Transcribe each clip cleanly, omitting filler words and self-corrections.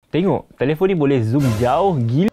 Tengok, telefon ni boleh zoom jauh gila.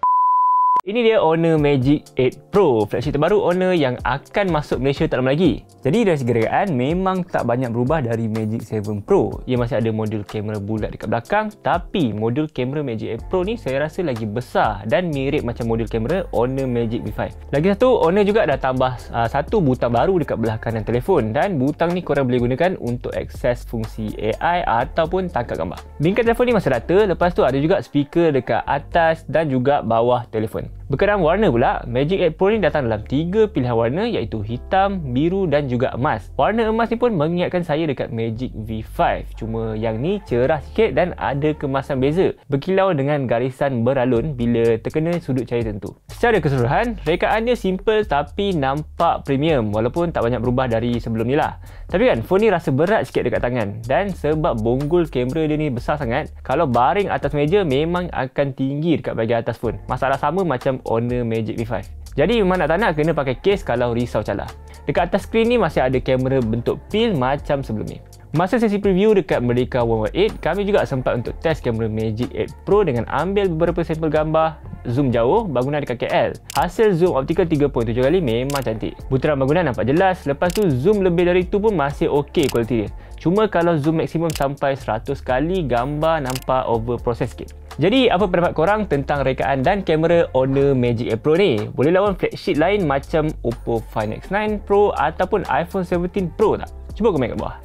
Ini dia Honor Magic 8 Pro, flagship terbaru Honor yang akan masuk Malaysia tak lama lagi. Jadi dari segi rekaan memang tak banyak berubah dari Magic 7 Pro. Ia masih ada modul kamera bulat dekat belakang, tapi modul kamera Magic 8 Pro ni saya rasa lagi besar dan mirip macam modul kamera Honor Magic V5. Lagi satu, Honor juga dah tambah satu butang baru dekat belah kanan telefon, dan butang ni korang boleh gunakan untuk akses fungsi AI ataupun tangkap gambar. Bingkai telefon ni masih rata, lepas tu ada juga speaker dekat atas dan juga bawah telefon. Berkenaan warna pula, Magic 8 Pro ni datang dalam 3 pilihan warna, iaitu hitam, biru dan juga emas. Warna emas ni pun mengingatkan saya dekat Magic V5, cuma yang ni cerah sikit dan ada kemasan beza, berkilau dengan garisan beralun bila terkena sudut cahaya tertentu. Secara keseluruhan, rekaan dia simple tapi nampak premium walaupun tak banyak berubah dari sebelum ni lah. Tapi kan, phone ni rasa berat sikit dekat tangan, dan sebab bonggol kamera dia ni besar sangat, kalau baring atas meja memang akan tinggi dekat bahagian atas phone. Masalah sama macam Honor Magic V5. Jadi memang nak tak nak kena pakai case kalau risau calar. Dekat atas skrin ni masih ada kamera bentuk pil macam sebelum ni. Masa sesi preview dekat Merdeka 118, kami juga sempat untuk test kamera Magic 8 Pro dengan ambil beberapa sampel gambar zoom jauh bangunan dekat KL. Hasil zoom optikal 3.7 kali memang cantik. Butiran bangunan nampak jelas, lepas tu zoom lebih dari itu pun masih okey kualiti dia. Cuma kalau zoom maksimum sampai 100 kali, gambar nampak overprocess sikit. Jadi apa pendapat korang tentang rekaan dan kamera Honor Magic 8 Pro ni? Boleh lawan flagship lain macam Oppo Find X9 Pro ataupun iPhone 17 Pro tak? Cuba komen kat bawah.